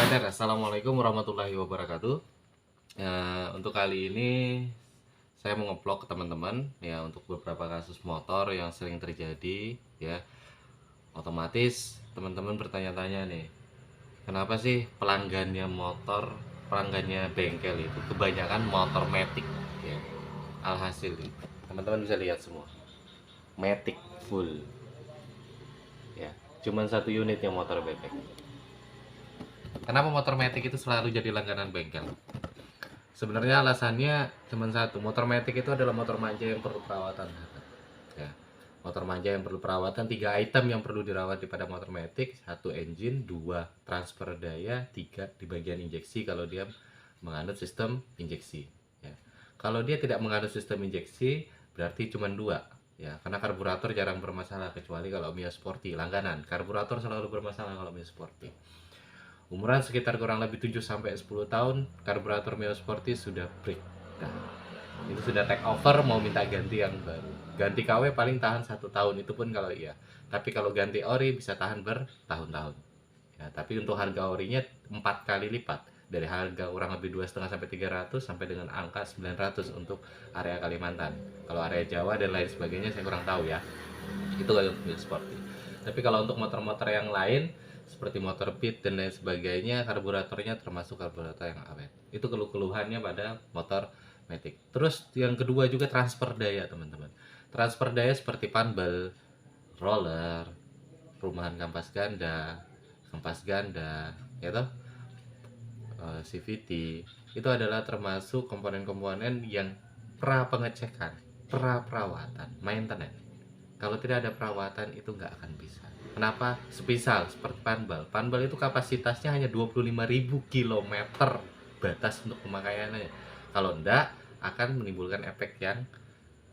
Rider, assalamualaikum warahmatullahi wabarakatuh. Untuk kali ini saya mau ngeplok ke teman-teman ya untuk beberapa kasus motor yang sering terjadi ya. Otomatis teman-teman bertanya-tanya nih, kenapa sih pelanggannya bengkel itu kebanyakan motor matic ya. Alhasil teman-teman bisa lihat semua, matic full ya. Cuman satu unit yang motor bebek. Kenapa motor matic itu selalu jadi langganan bengkel? Sebenarnya alasannya cuma satu, motor matic itu adalah motor manja yang perlu perawatan. Ya, motor manja yang perlu perawatan, 3 item yang perlu dirawat pada motor matic: 1 engine, 2 transfer daya, 3 di bagian injeksi kalau dia menganut sistem injeksi. Ya. Kalau dia tidak menganut sistem injeksi, berarti cuma 2. Ya, karena karburator jarang bermasalah kecuali kalau Mio Sporty langganan. Karburator selalu bermasalah kalau Mio Sporty. Umuran sekitar kurang lebih 7-10 tahun, karburator Mio Sporty sudah breakdown. Itu sudah take over, mau minta ganti yang baru. Ganti KW paling tahan 1 tahun, itu pun kalau iya. Tapi kalau ganti ori bisa tahan bertahun-tahun. Ya, tapi untuk harga orinya 4 kali lipat. Dari harga kurang lebih 2,5 sampai 300 sampai dengan angka 900 untuk area Kalimantan. Kalau area Jawa dan lain sebagainya saya kurang tahu ya. Itu kalau Mio Sporty. Tapi kalau untuk motor-motor yang lain seperti motor pit dan lain sebagainya, karburatornya termasuk karburator yang awet. Itu keluhannya pada motor matic. Terus yang kedua juga transfer daya, teman-teman. Transfer daya seperti panbel, roller, rumahan kampas ganda, ya toh, CVT, itu adalah termasuk komponen-komponen yang pengecekan, perawatan, maintenance. Kalau tidak ada perawatan itu nggak akan bisa. Kenapa? Sepisal seperti panbel. Panbel itu kapasitasnya hanya 25.000 km batas untuk pemakaiannya. Kalau enggak akan menimbulkan efek yang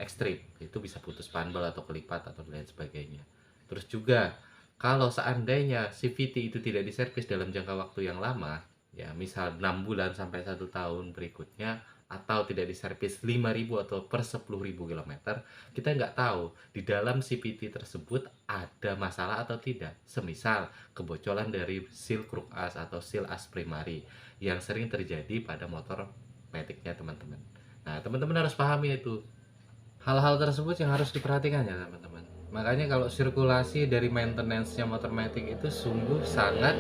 ekstrim. Itu bisa putus panbel atau kelipat atau lain sebagainya. Terus juga kalau seandainya CVT itu tidak diservis dalam jangka waktu yang lama, ya misal 6 bulan sampai 1 tahun berikutnya, atau tidak diservis 5.000 atau per 10.000 km, kita nggak tahu di dalam CVT tersebut ada masalah atau tidak. Semisal kebocoran dari seal kruk as atau seal as primary yang sering terjadi pada motor maticnya teman-teman. Nah, teman-teman harus pahami itu. Hal-hal tersebut yang harus diperhatikan ya teman-teman. Makanya kalau sirkulasi dari maintenance-nya motor matic itu sungguh sangat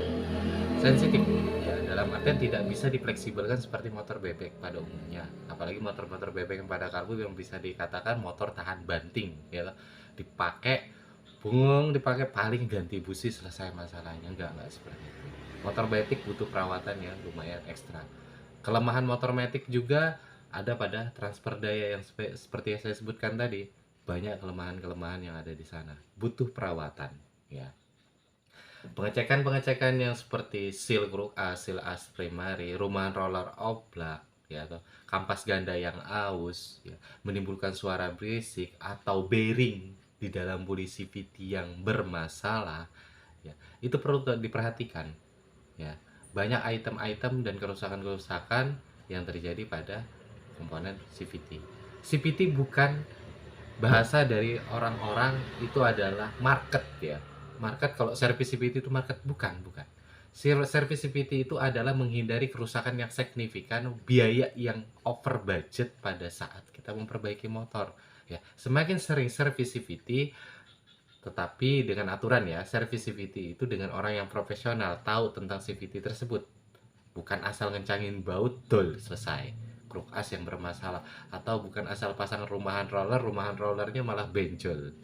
sensitif ya, dalam artian tidak bisa difleksibelkan seperti motor bebek pada umumnya. Apalagi motor-motor bebek yang pada karbu yang bisa dikatakan motor tahan banting ya. Dipakai bungong, dipakai paling ganti busi selesai masalahnya. Enggak seperti itu. Motor matic butuh perawatan yang lumayan ekstra. Kelemahan motor matic juga ada pada transfer daya yang seperti yang saya sebutkan tadi. Banyak kelemahan-kelemahan yang ada di sana, butuh perawatan ya. Pengecekan yang seperti seal kruk as, seal as primary, rumahan roller oblak ya, atau kampas ganda yang aus ya, menimbulkan suara berisik, atau bearing di dalam bodi CVT yang bermasalah ya, itu perlu diperhatikan ya. Banyak item-item dan kerusakan-kerusakan yang terjadi pada komponen CVT. CVT bukan bahasa dari orang-orang itu adalah market ya. Market, kalau service CVT itu market, bukan. Service CVT itu adalah menghindari kerusakan yang signifikan, biaya yang over budget pada saat kita memperbaiki motor ya. Semakin sering service CVT, tetapi dengan aturan ya, service CVT itu dengan orang yang profesional, tahu tentang CVT tersebut, bukan asal ngencangin baut dol selesai kruk as yang bermasalah, atau bukan asal pasang rumahan rollernya malah benjol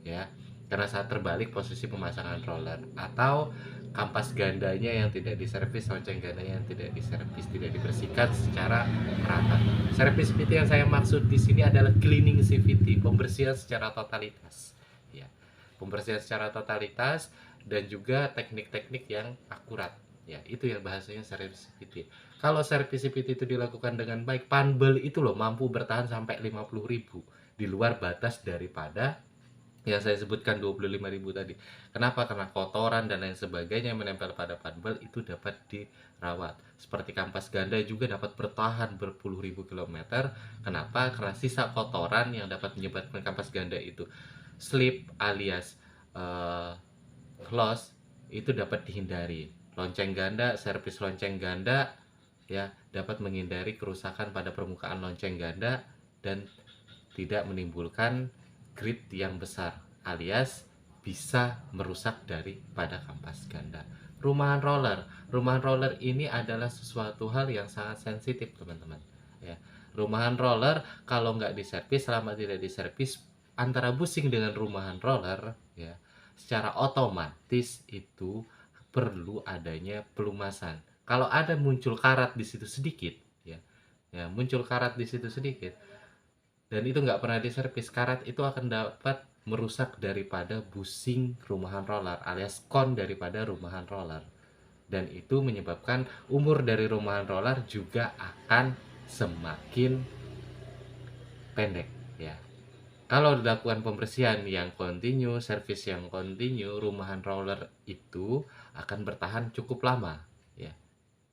ya, karena saat terbalik posisi pemasangan roller, atau kampas gandanya yang tidak diservis, lonceng gandanya yang tidak diservis, tidak dibersihkan secara merata. Servis CVT yang saya maksud di sini adalah cleaning CVT, pembersihan secara totalitas ya, pembersihan secara totalitas, dan juga teknik-teknik yang akurat ya, itu yang bahasanya servis CVT. Kalau servis CVT itu dilakukan dengan baik, panbel itu loh mampu bertahan sampai 50.000 di luar batas daripada yang saya sebutkan 25.000 tadi. Kenapa? Karena kotoran dan lain sebagainya yang menempel pada panbel itu dapat dirawat. Seperti kampas ganda juga dapat bertahan berpuluh ribu kilometer. Kenapa? Karena sisa kotoran yang dapat menyebabkan kampas ganda itu slip alias loss itu dapat dihindari. lonceng ganda, servis lonceng ganda ya, dapat menghindari kerusakan pada permukaan lonceng ganda dan tidak menimbulkan grit yang besar, alias bisa merusak daripada kampas ganda. Rumahan roller ini adalah sesuatu hal yang sangat sensitif teman-teman ya. Rumahan roller kalau nggak diservis, selama tidak diservis antara busing dengan rumahan roller ya, secara otomatis itu perlu adanya pelumasan. Kalau ada muncul karat di situ sedikit ya, muncul karat di situ sedikit dan itu nggak pernah diservis, karat itu akan dapat merusak daripada busing rumahan roller alias kon daripada rumahan roller, dan itu menyebabkan umur dari rumahan roller juga akan semakin pendek ya. Kalau dilakukan pembersihan yang kontinu, servis yang kontinu, rumahan roller itu akan bertahan cukup lama ya.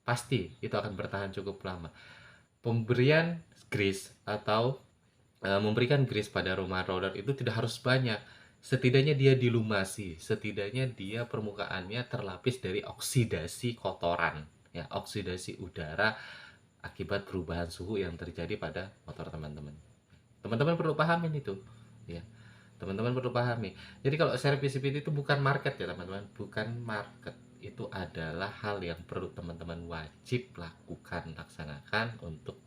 Pasti itu akan bertahan cukup lama. Pemberian grease atau memberikan grease pada rumahan roller itu tidak harus banyak. Setidaknya dia dilumasi, setidaknya dia permukaannya terlapis dari oksidasi kotoran ya, oksidasi udara akibat perubahan suhu yang terjadi pada motor teman-teman. Teman-teman perlu pahamin itu ya. Teman-teman perlu pahami. Jadi kalau serviceability itu bukan market ya teman-teman, bukan market. Itu adalah hal yang perlu teman-teman wajib lakukan, laksanakan untuk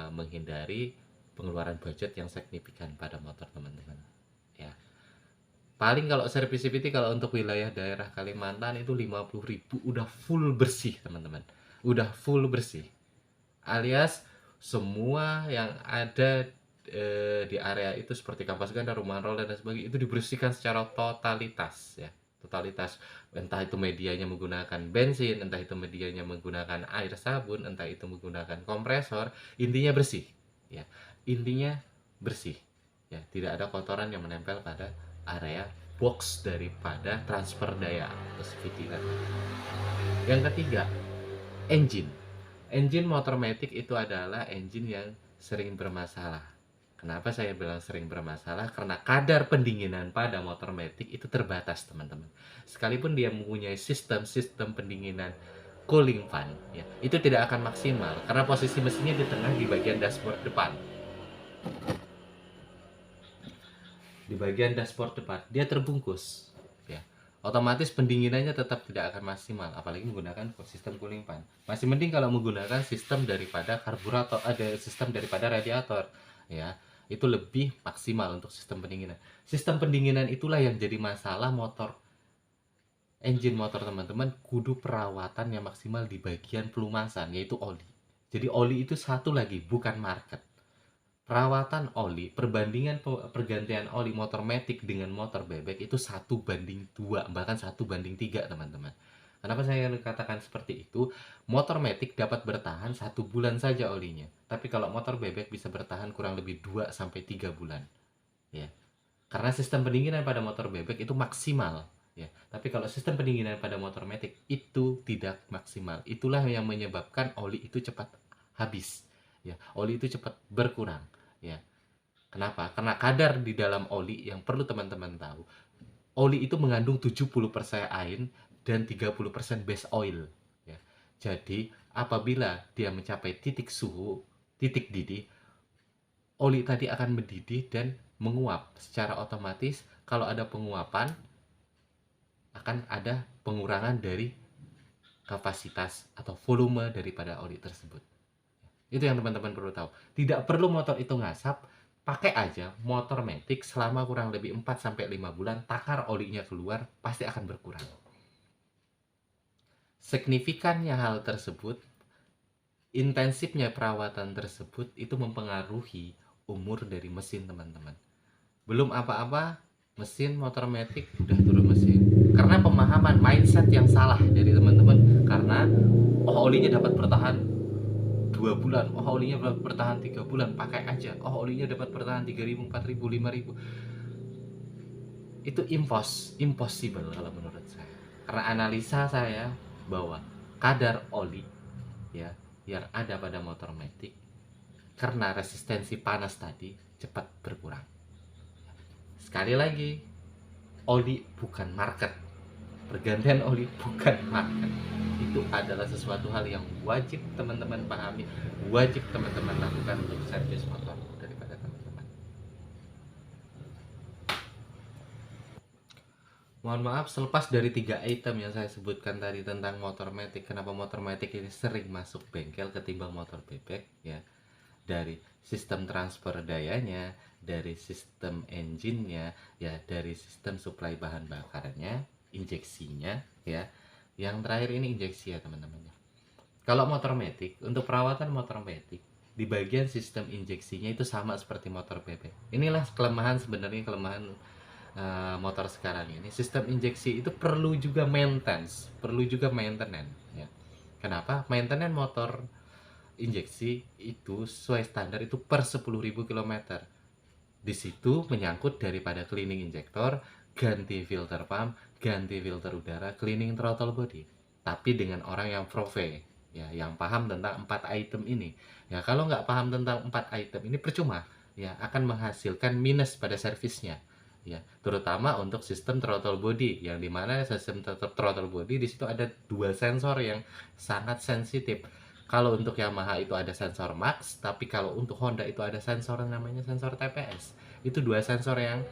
menghindari pengeluaran budget yang signifikan pada motor teman-teman ya. Paling kalau serviceability kalau untuk wilayah daerah Kalimantan itu 50.000 udah full bersih teman-teman, udah full bersih, alias semua yang ada di area itu seperti kampas ganda, rumahan roller dan sebagainya itu dibersihkan secara totalitas ya, totalitas. Entah itu medianya menggunakan bensin, entah itu medianya menggunakan air sabun, entah itu menggunakan kompresor, intinya bersih ya, intinya bersih ya, tidak ada kotoran yang menempel pada area box daripada transfer daya atau CVT. Yang ketiga, engine. Engine motor matic itu adalah engine yang sering bermasalah. Kenapa saya bilang sering bermasalah? Karena kadar pendinginan pada motor matic itu terbatas teman-teman. Sekalipun dia mempunyai sistem pendinginan cooling fan ya, itu tidak akan maksimal karena posisi mesinnya di tengah di bagian dashboard depan. Di bagian dashboard depan dia terbungkus ya, otomatis pendinginannya tetap tidak akan maksimal, apalagi menggunakan sistem cooling fan. Masih mending kalau menggunakan sistem daripada karburator, ada sistem daripada radiator ya, itu lebih maksimal untuk sistem pendinginan. Sistem pendinginan itulah yang jadi masalah motor, engine motor teman-teman, kudu perawatan yang maksimal di bagian pelumasan, yaitu oli. Jadi oli itu satu lagi, bukan market. Perawatan oli, perbandingan pergantian oli motor matic dengan motor bebek itu 1:2, bahkan 1:3 teman-teman. Kenapa saya katakan seperti itu? Motor matic dapat bertahan 1 bulan saja olinya, tapi kalau motor bebek bisa bertahan kurang lebih 2-3 bulan ya, karena sistem pendinginan pada motor bebek itu maksimal ya, tapi kalau sistem pendinginan pada motor matic itu tidak maksimal. Itulah yang menyebabkan oli itu cepat habis ya, oli itu cepat berkurang ya. Kenapa? Karena kadar di dalam oli yang perlu teman-teman tahu, oli itu mengandung 70% air dan 30% base oil ya. Jadi apabila dia mencapai titik suhu, titik didih, oli tadi akan mendidih dan menguap. Secara otomatis kalau ada penguapan akan ada pengurangan dari kapasitas atau volume daripada oli tersebut. Itu yang teman-teman perlu tahu. Tidak perlu motor itu ngasap, pakai aja motor matic selama kurang lebih 4-5 bulan, takar olinya keluar, pasti akan berkurang. Signifikannya hal tersebut, intensifnya perawatan tersebut itu mempengaruhi umur dari mesin teman-teman. Belum apa-apa, mesin motor matic udah turun mesin. Karena pemahaman mindset yang salah dari teman-teman. Karena olinya dapat bertahan 2 bulan, olinya dapat bertahan 3 bulan, pakai aja. Olinya dapat bertahan 3.000, 4.000, 5.000. Itu impossible kalau menurut saya. Karena analisa saya bahwa kadar oli ya yang ada pada motor matic karena resistensi panas tadi cepat berkurang. Sekali lagi, oli bukan market. Pergantian oli bukan makan. Itu adalah sesuatu hal yang wajib teman-teman pahami, wajib teman-teman lakukan untuk servis motor daripada teman-teman. Mohon maaf, selepas dari 3 item yang saya sebutkan tadi tentang motor matic, kenapa motor matic ini sering masuk bengkel ketimbang motor bebek ya, dari sistem transfer dayanya, dari sistem engine-nya, ya dari sistem suplai bahan bakarnya, injeksinya ya. Yang terakhir ini injeksi ya teman-teman. Kalau motor matic, untuk perawatan motor matic, di bagian sistem injeksinya itu sama seperti motor bebek. Inilah kelemahan, sebenarnya kelemahan motor sekarang ini. Sistem injeksi itu perlu juga maintenance, ya. Kenapa? Maintenance motor injeksi itu sesuai standar itu per 10.000 km. Di situ menyangkut daripada cleaning injektor, ganti filter pump, ganti filter udara, cleaning throttle body. Tapi dengan orang yang profe, ya, yang paham tentang 4 item ini. Ya, kalau nggak paham tentang 4 item ini percuma, ya, akan menghasilkan minus pada servisnya. Ya, terutama untuk sistem throttle body, yang dimana sistem throttle body di situ ada 2 sensor yang sangat sensitif. Kalau untuk Yamaha itu ada sensor max, tapi kalau untuk Honda itu ada sensor namanya sensor TPS. Itu 2 sensor yang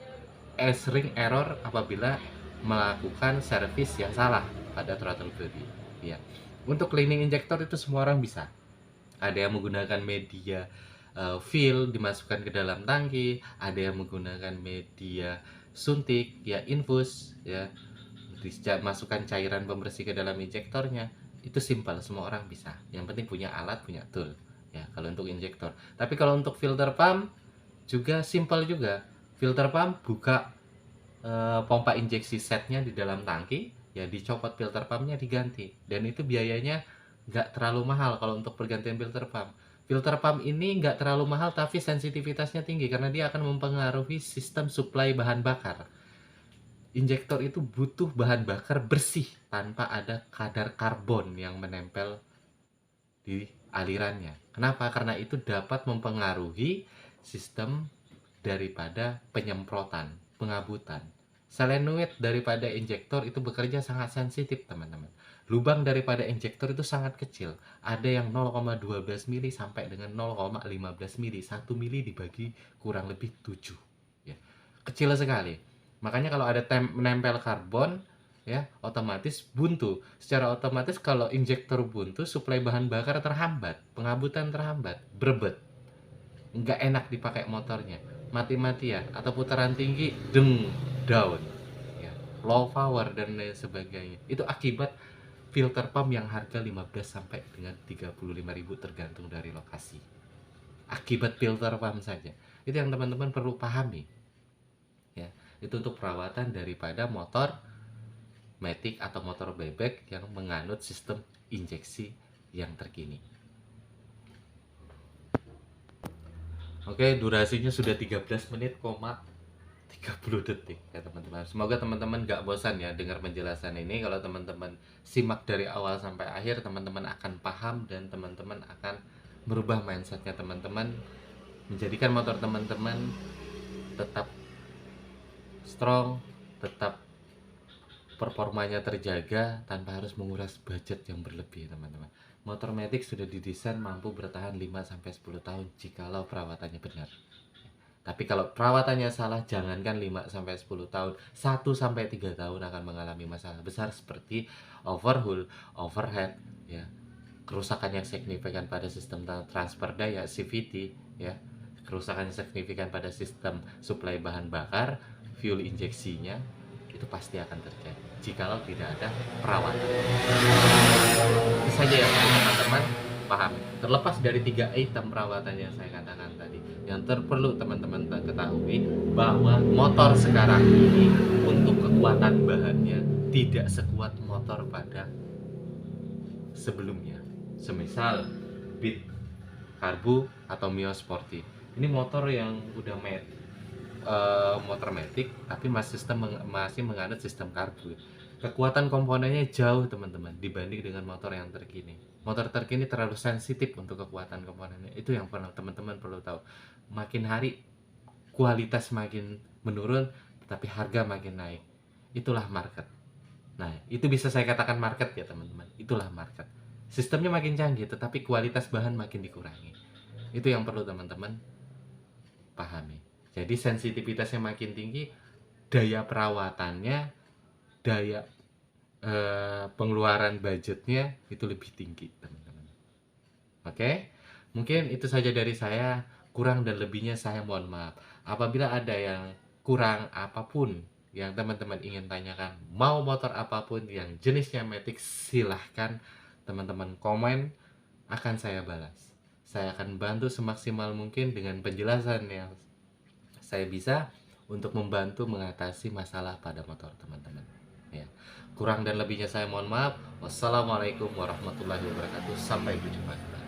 sering error apabila melakukan servis yang salah pada throttle body. Ya. Untuk cleaning injektor itu semua orang bisa. Ada yang menggunakan media fill dimasukkan ke dalam tangki, ada yang menggunakan media suntik ya, infus ya, masukkan cairan pembersih ke dalam injektornya. Itu simpel, semua orang bisa. Yang penting punya alat, punya tool ya, kalau untuk injektor. Tapi kalau untuk filter pump juga simpel juga. Filter pump buka pompa injeksi setnya di dalam tangki ya, dicopot filter pumpnya, diganti, dan itu biayanya nggak terlalu mahal kalau untuk pergantian filter pump. Filter pump ini nggak terlalu mahal tapi sensitivitasnya tinggi karena dia akan mempengaruhi sistem suplai bahan bakar. Injektor itu butuh bahan bakar bersih tanpa ada kadar karbon yang menempel di alirannya. Kenapa? Karena itu dapat mempengaruhi sistem daripada penyemprotan, pengabutan. Solenoid daripada injektor itu bekerja sangat sensitif, teman-teman. Lubang daripada injektor itu sangat kecil. Ada yang 0,12 mili sampai dengan 0,15 mili. 1 mili dibagi kurang lebih 7. Ya. Kecil sekali. Makanya kalau ada menempel karbon ya, otomatis buntu. Secara otomatis kalau injektor buntu, suplai bahan bakar terhambat, pengabutan terhambat, berebet. Nggak enak dipakai motornya. Mati-matian atau putaran tinggi, down. Ya, low power dan lain sebagainya. Itu akibat filter pump yang harga 15 sampai dengan 35.000 tergantung dari lokasi. Akibat filter pump saja. Itu yang teman-teman perlu pahami. Ya, itu untuk perawatan daripada motor matic atau motor bebek yang menganut sistem injeksi yang terkini. Oke, durasinya sudah 13 menit, 30 detik ya teman-teman. Semoga teman-teman gak bosan ya dengar penjelasan ini. Kalau teman-teman simak dari awal sampai akhir, teman-teman akan paham dan teman-teman akan merubah mindsetnya teman-teman, menjadikan motor teman-teman tetap strong, tetap performanya terjaga tanpa harus menguras budget yang berlebih, teman-teman. Motor matic sudah didesain mampu bertahan 5-10 tahun jikalau perawatannya benar. Tapi kalau perawatannya salah, jangankan 5-10 tahun, 1-3 tahun akan mengalami masalah besar seperti overhaul, overhead, ya, kerusakan yang signifikan pada sistem transfer daya (CVT), ya, kerusakan yang signifikan pada sistem suplai bahan bakar, fuel injeksinya, itu pasti akan terjadi jikalau tidak ada perawatan. Itu saja yang teman-teman paham. Terlepas dari 3 item perawatan yang saya katakan tadi, yang perlu teman-teman ketahui bahwa motor sekarang ini untuk kekuatan bahannya tidak sekuat motor pada sebelumnya. Semisal Beat Karbu atau Mio Sporty. Ini motor yang udah motor matic tapi masih menganut sistem karbu. Kekuatan komponennya jauh teman-teman dibanding dengan motor yang terkini. Motor terkini terlalu sensitif untuk kekuatan komponennya. Itu yang teman-teman perlu tahu. Makin hari kualitas makin menurun, tetapi harga makin naik. Itulah market. Nah, itu bisa saya katakan market ya teman-teman. Itulah market. Sistemnya makin canggih, tetapi kualitas bahan makin dikurangi. Itu yang perlu teman-teman pahami. Jadi sensitivitasnya makin tinggi, daya perawatannya, daya pengeluaran budgetnya itu lebih tinggi teman-teman. Oke, mungkin itu saja dari saya. Kurang dan lebihnya saya mohon maaf. Apabila ada yang kurang apapun yang teman-teman ingin tanyakan, mau motor apapun yang jenisnya Matic, silahkan teman-teman komen, akan saya balas. Saya akan bantu semaksimal mungkin dengan penjelasan yang saya bisa untuk membantu mengatasi masalah pada motor teman-teman. Ya. Kurang dan lebihnya saya mohon maaf. Wassalamualaikum warahmatullahi wabarakatuh. Sampai berjumpa.